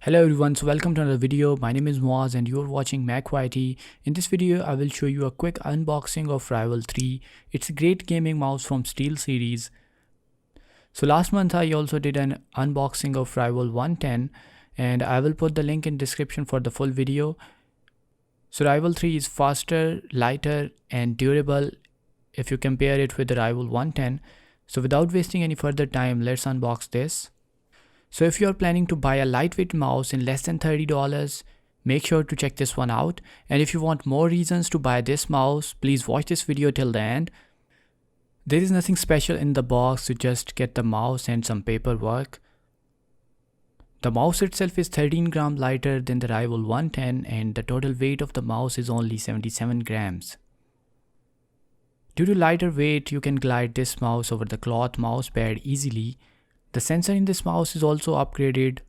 Hello everyone, so welcome to another video. My name is MUAAZ and you're watching MUAAZ. In this video, I will show you a quick unboxing of Rival 3. It's a great gaming mouse from SteelSeries. So last month I also did an unboxing of Rival 110 and I will put the link in description for the full video. So Rival 3 is faster, lighter and durable if you compare it with the Rival 110. So without wasting any further time, let's unbox this. So if you're planning to buy a lightweight mouse in less than $30, make sure to check this one out. And if you want more reasons to buy this mouse, please watch this video till the end. There is nothing special in the box, you just get the mouse and some paperwork. The mouse itself is 13 grams lighter than the Rival 110 and the total weight of the mouse is only 77 grams. Due to lighter weight, you can glide this mouse over the cloth mouse pad easily. The sensor in this mouse is also upgraded.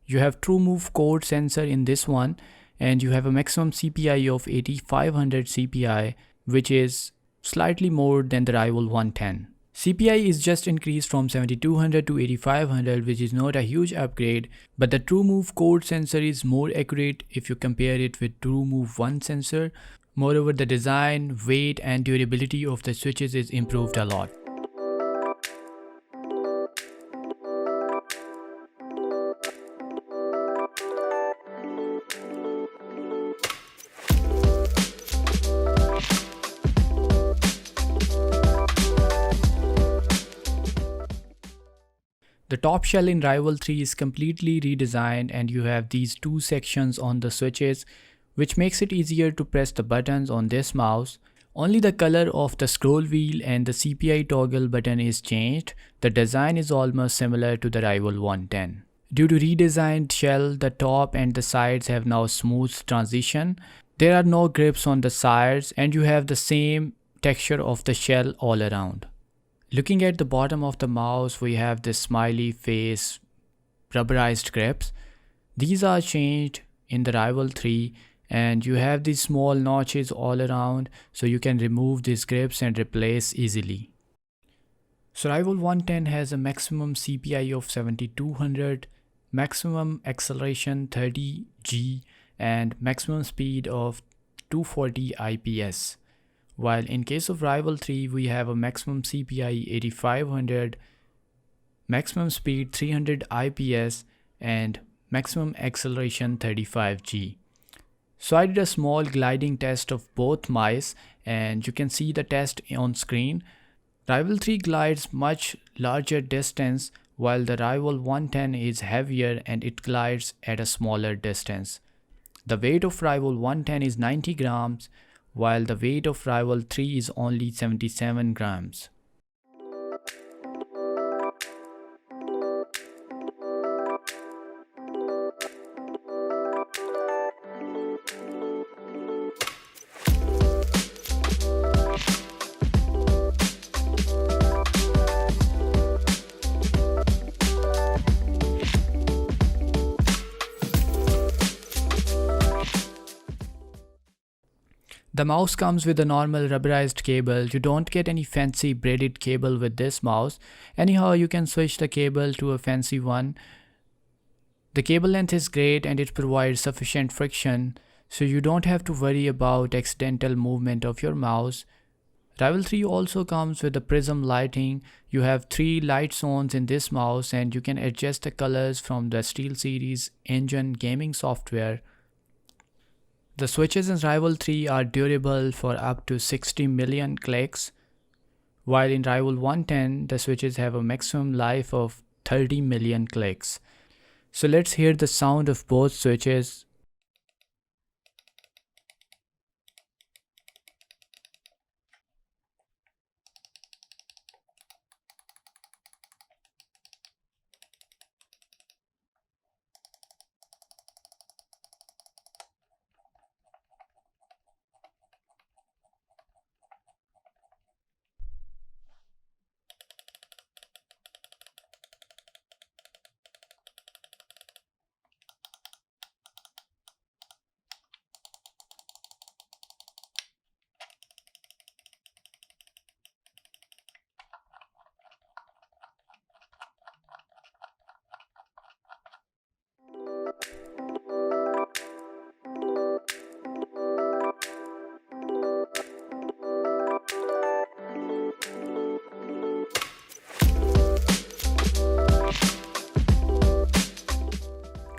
You have true move code sensor in this one and you have a maximum CPI of 8500 CPI, which is slightly more than the Rival 110. CPI is just increased from 7200 to 8500, which is not a huge upgrade, but the true move code sensor is more accurate if you compare it with true move 1 sensor. Moreover, the design, weight and durability of the switches is improved a lot. The top shell in Rival 3 is completely redesigned and you have these two sections on the switches, which makes it easier to press the buttons on this mouse. Only the color of the scroll wheel and the CPI toggle button is changed. The design is almost similar to the Rival 110. Due to redesigned shell, the top and the sides have now smooth transition. There are no grips on the sides and you have the same texture of the shell all around. Looking at the bottom of the mouse, we have this smiley face rubberized grips. These are changed in the Rival 3 and you have these small notches all around so you can remove these grips and replace easily. So Rival 110 has a maximum CPI of 7200, maximum acceleration 30 G and maximum speed of 240 IPS. While in case of Rival 3, we have a maximum CPI 8500, maximum speed 300 IPS and maximum acceleration 35 G. So I did a small gliding test of both mice and you can see the test on screen. Rival 3 glides much larger distance while the Rival 110 is heavier and it glides at a smaller distance. The weight of Rival 110 is 90 grams while the weight of Rival 3 is only 77 grams. The mouse comes with a normal rubberized cable. You don't get any fancy braided cable with this mouse. Anyhow, you can switch the cable to a fancy one. The cable length is great and it provides sufficient friction, so you don't have to worry about accidental movement of your mouse. Rival 3 also comes with a prism lighting. You have 3 light zones in this mouse and you can adjust the colors from the SteelSeries engine gaming software. The switches in Rival 3 are durable for up to 60 million clicks, while in Rival 110 the switches have a maximum life of 30 million clicks. So let's hear the sound of both switches.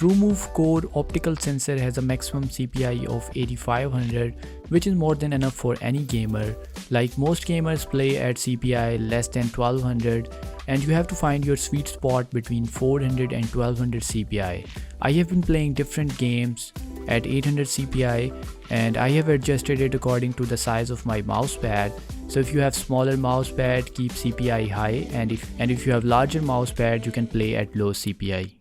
TrueMove Core optical sensor has a maximum CPI of 8500, which is more than enough for any gamer. Like most gamers play at CPI less than 1200, and you have to find your sweet spot between 400 and 1200 CPI. I have been playing different games at 800 CPI, and I have adjusted it according to the size of my mouse pad. So if you have smaller mouse pad, keep CPI high, and if you have larger mouse pad, you can play at low CPI.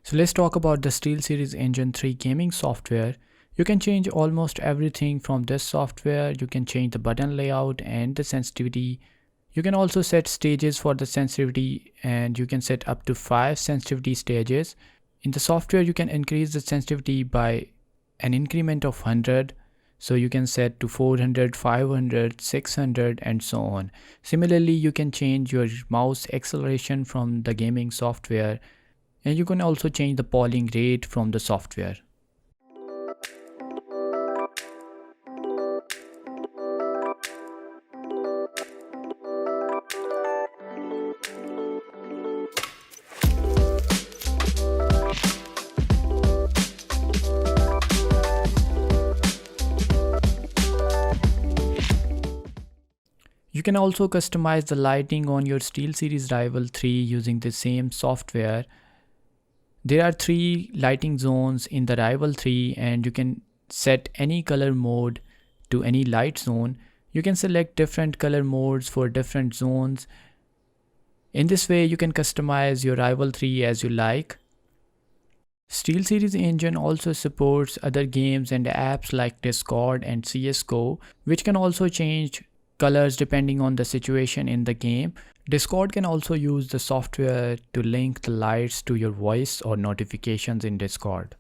So let's talk about the SteelSeries Engine 3 gaming software. You can change almost everything from this software. You can change the button layout and the sensitivity. You can also set stages for the sensitivity, and you can set up to 5 sensitivity stages. In the software, you can increase the sensitivity by an increment of 100. So you can set to 400, 500, 600 and so on. Similarly, you can change your mouse acceleration from the gaming software, and you can also change the polling rate from the software. You can also customize the lighting on your SteelSeries Rival 3 using the same software. There are 3 lighting zones in the Rival 3, and you can set any color mode to any light zone. You can select different color modes for different zones. In this way, you can customize your Rival 3 as you like. SteelSeries Engine also supports other games and apps like Discord and CSGO, which can also change colors depending on the situation in the game. Discord can also use the software to link the lights to your voice or notifications in Discord.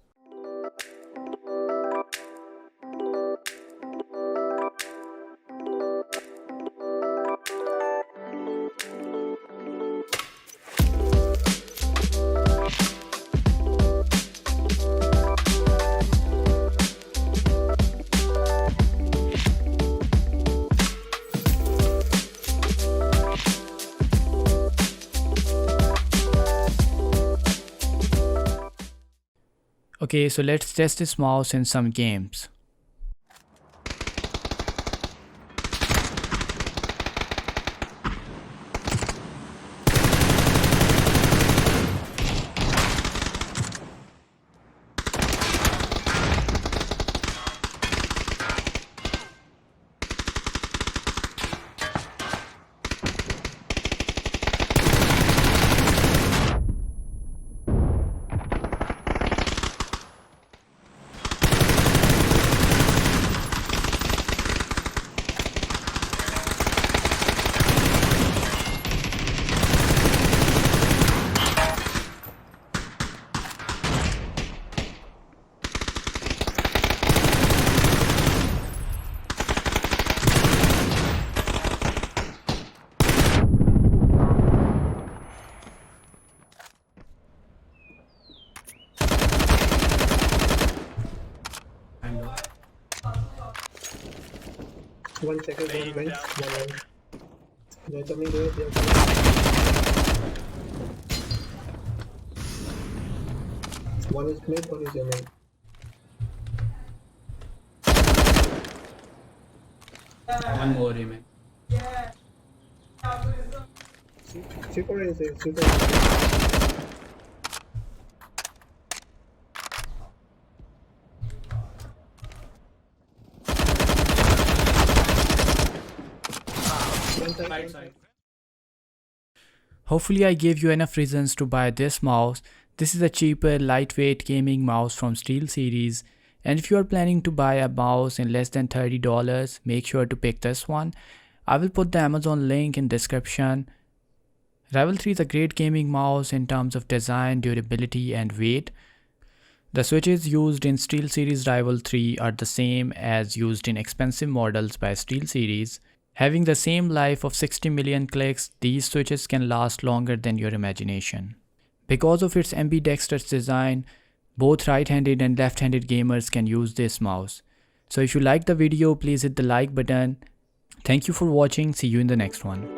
Okay, so let's test this mouse in some games. One second, one minute. They're coming there, they're coming. One is mid, one is your main. One more remain. Super is there, super is there. Hopefully I gave you enough reasons to buy this mouse. This is a cheaper, lightweight gaming mouse from SteelSeries. And if you are planning to buy a mouse in less than $30, make sure to pick this one. I will put the Amazon link in description. Rival 3 is a great gaming mouse in terms of design, durability and weight. The switches used in SteelSeries Rival 3 are the same as used in expensive models by SteelSeries. Having the same life of 60 million clicks, these switches can last longer than your imagination. Because of its ambidextrous design, both right-handed and left-handed gamers can use this mouse. So if you liked the video, please hit the like button. Thank you for watching. See you in the next one.